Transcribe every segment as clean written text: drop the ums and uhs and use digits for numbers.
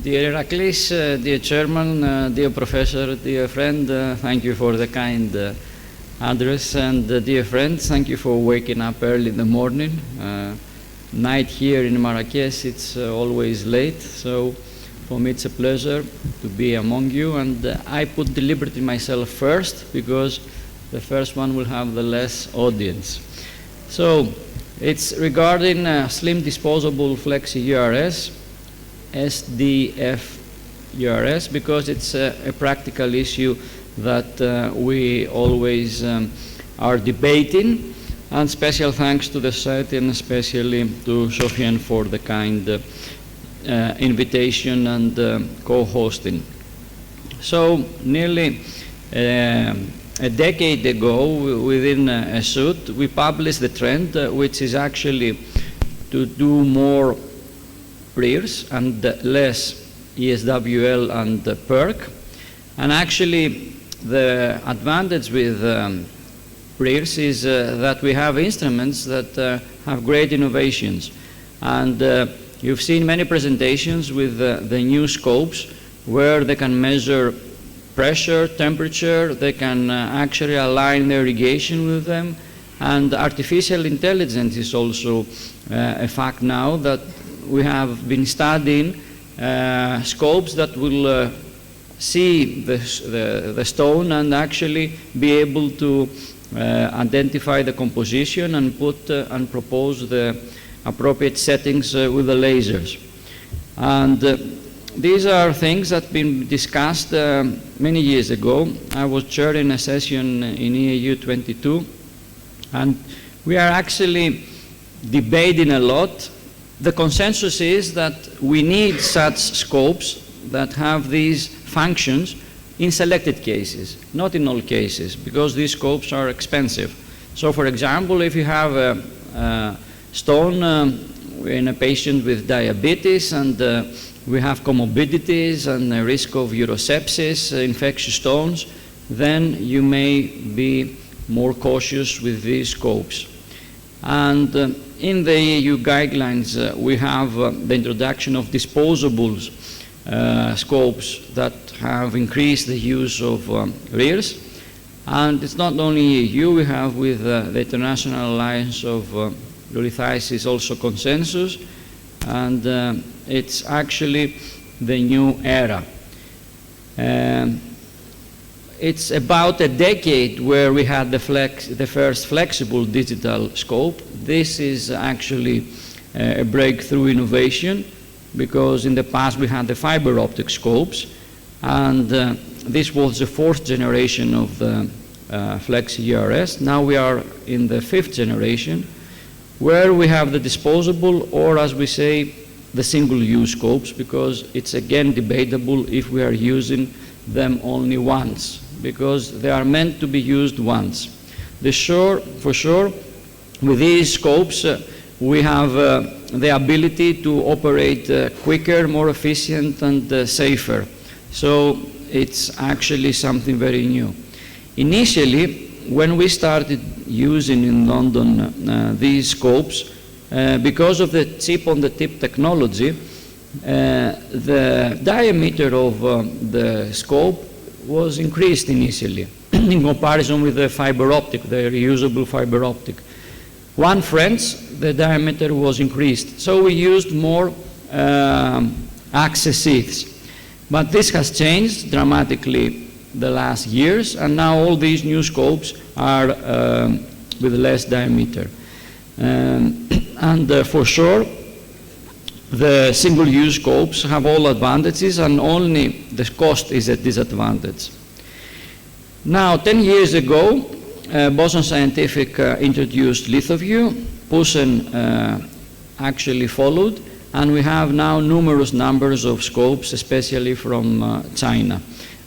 Dear Iraklis, dear Chairman, dear Professor, dear friend, thank you for the kind address, and dear friends, thank you for waking up early in the morning. Night here in Marrakesh, it's always late, so for me it's a pleasure to be among you, and I put deliberately myself first because the first one will have the less audience. So it's regarding slim disposable flexi URS, SDF URS, because it's a practical issue that we always are debating, and special thanks to the society and especially to Sofiane for the kind invitation and co-hosting. So nearly a decade ago, within a suit, we published the trend, which is actually to do more PRIRs and less ESWL and PERC. And actually, the advantage with PRIRs is that we have instruments that have great innovations. And you've seen many presentations with the new scopes where they can measure pressure, temperature, they can actually align the irrigation with them, and artificial intelligence is also a fact now that we have been studying scopes that will see the stone and actually be able to identify the composition and put and propose the appropriate settings with the lasers. And these are things that have been discussed many years ago. I was chairing a session in EAU 22, and we are actually debating a lot. The consensus is that we need such scopes that have these functions in selected cases, not in all cases, because these scopes are expensive. So for example, if you have a stone in a patient with diabetes and we have comorbidities and a risk of urosepsis, infectious stones, then you may be more cautious with these scopes. And in the EU guidelines, we have the introduction of disposables scopes that have increased the use of RIRs. And it's not only EU, we have with the International Alliance of Urolithiasis also consensus, and it's actually the new era. It's about a decade where we had the first flexible digital scope. This is actually a breakthrough innovation, because in the past we had the fiber optic scopes, and this was the fourth generation of the Flexi URS. Now we are in the fifth generation, where we have the disposable, or as we say, the single-use scopes, because it's again debatable if we are using them only once, because they are meant to be used once. For sure, with these scopes, we have the ability to operate quicker, more efficient, and safer. So it's actually something very new. Initially, when we started using in London these scopes, because of the chip-on-the-tip technology, the diameter of the scope was increased initially in comparison with the fiber optic, the reusable fiber optic. One French, the diameter was increased, so we used more access sheaths. But this has changed dramatically the last years, and now all these new scopes are with less diameter. And for sure, the single-use scopes have all advantages, and only the cost is a disadvantage. Now, 10 years ago, Boston Scientific introduced LithoView. Pusen actually followed, and we have now numerous numbers of scopes, especially from China.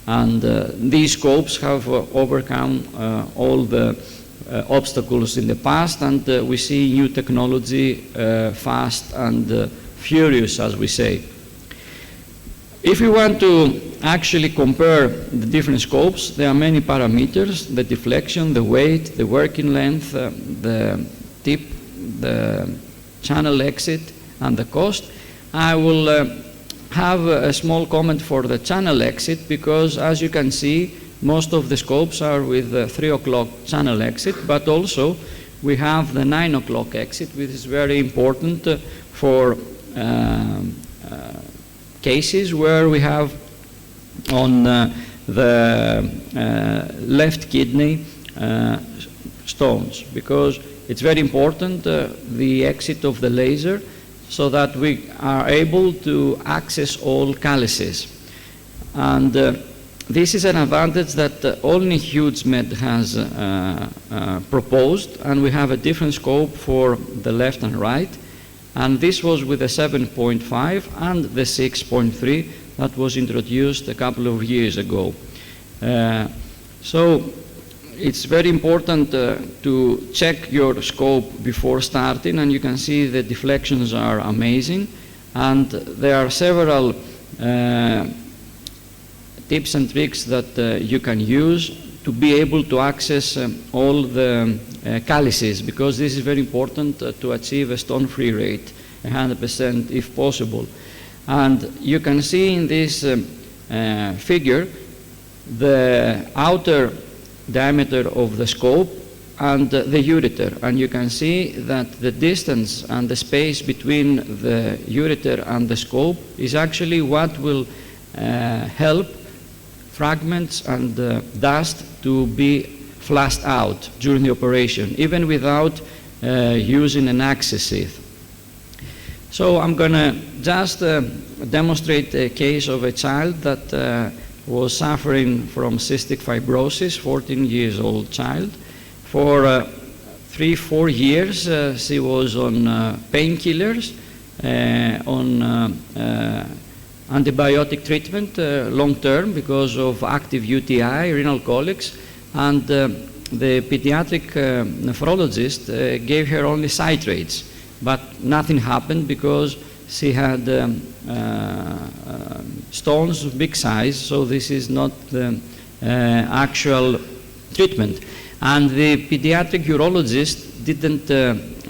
And these scopes have overcome all the obstacles in the past, and we see new technology fast and furious, as we say. If we want to actually compare the different scopes, there are many parameters: the deflection, the weight, the working length, the tip, the channel exit, and the cost. I will have a small comment for the channel exit, because as you can see, most of the scopes are with the 3 o'clock channel exit, but also we have the 9 o'clock exit, which is very important for cases where we have on the left kidney stones, because it's very important the exit of the laser, so that we are able to access all calyces. And this is an advantage that only HughesMed has proposed, and we have a different scope for the left and right. And this was with the 7.5 and the 6.3 that was introduced a couple of years ago. So it's very important to check your scope before starting, and you can see the deflections are amazing. And there are several tips and tricks that you can use to be able to access all the calyces, because this is very important to achieve a stone-free rate, 100% if possible. And you can see in this figure the outer diameter of the scope and the ureter, and you can see that the distance and the space between the ureter and the scope is actually what will help fragments and dust to be flushed out during the operation, even without using an access sheath. So I'm going to just demonstrate a case of a child that was suffering from cystic fibrosis, 14 years old child. For 3-4 years she was on painkillers, on antibiotic treatment long term because of active UTI, renal colics, and the pediatric nephrologist gave her only citrates, but nothing happened because she had stones of big size, so this is not the actual treatment. And the pediatric urologist didn't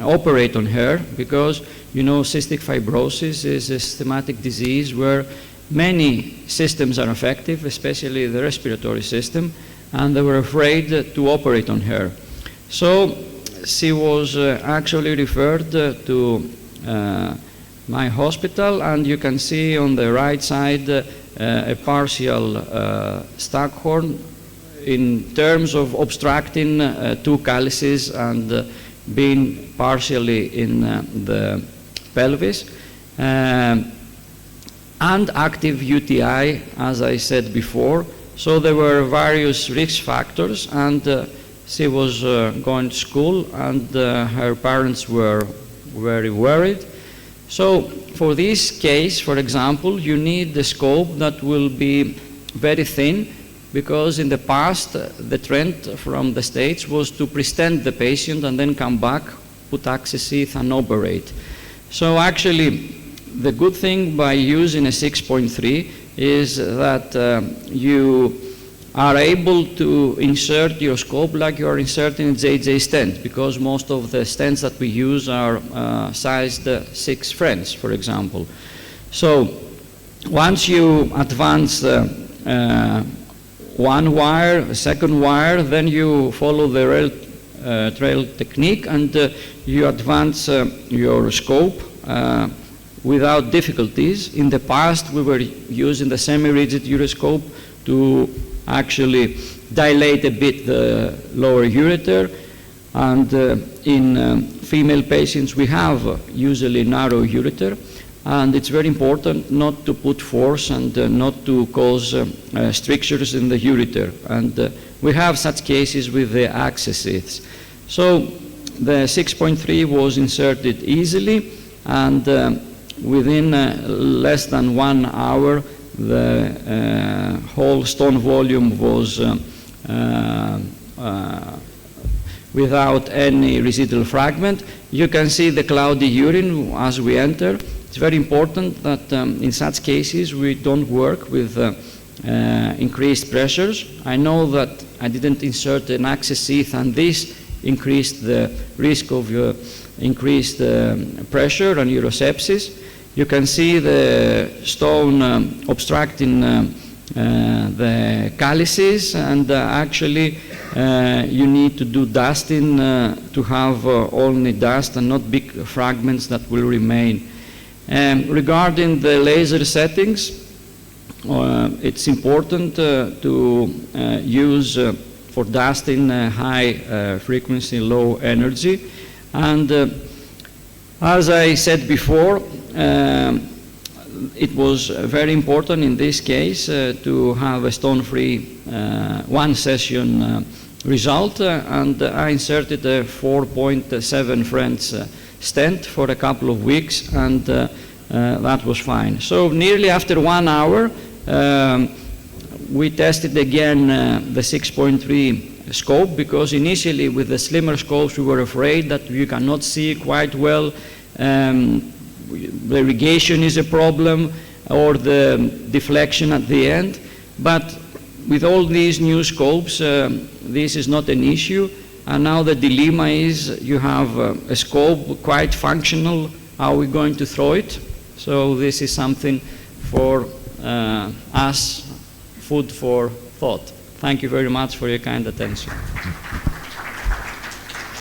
operate on her because, you know, cystic fibrosis is a systematic disease where many systems are affected, especially the respiratory system, and they were afraid to operate on her. So she was actually referred to my hospital, and you can see on the right side a partial Stackhorn in terms of obstructing 2 calyces and being partially in the pelvis, and active UTI, as I said before. So there were various risk factors, and she was going to school, and her parents were very worried. So for this case, for example, you need the scope that will be very thin, because in the past the trend from the States was to pre-stent the patient and then come back, put access sheath and operate. So actually the good thing by using a 6.3 is that you are able to insert your scope like you are inserting a JJ stent, because most of the stents that we use are sized 6 French, for example. So once you advance one wire, a second wire, then you follow the rail trail technique, and you advance your scope without difficulties. In the past, we were using the semi-rigid uroscope to actually dilate a bit the lower ureter, and in female patients we have usually narrow ureter, and it's very important not to put force and not to cause strictures in the ureter, and we have such cases with the access sheaths. So the 6.3 was inserted easily, and within less than 1 hour the whole stone volume was without any residual fragment. You can see the cloudy urine as we enter. It's very important that in such cases we don't work with increased pressures. I know that I didn't insert an access sheath, and this increased the risk of increased pressure and urosepsis. You can see the stone obstructing the calyces, and actually you need to do dusting to have only dust and not big fragments that will remain. Regarding the laser settings, it's important to use for dusting high frequency, low energy. And as I said before, it was very important in this case to have a stone-free one session result, and I inserted a 4.7 French stent for a couple of weeks, and that was fine. So nearly after 1 hour, we tested again the 6.3 scope, because initially with the slimmer scopes we were afraid that you cannot see quite well. The irrigation is a problem, or the deflection at the end. But with all these new scopes, this is not an issue. And now the dilemma is you have a scope quite functional. How are we going to throw it? So this is something for us, food for thought. Thank you very much for your kind attention.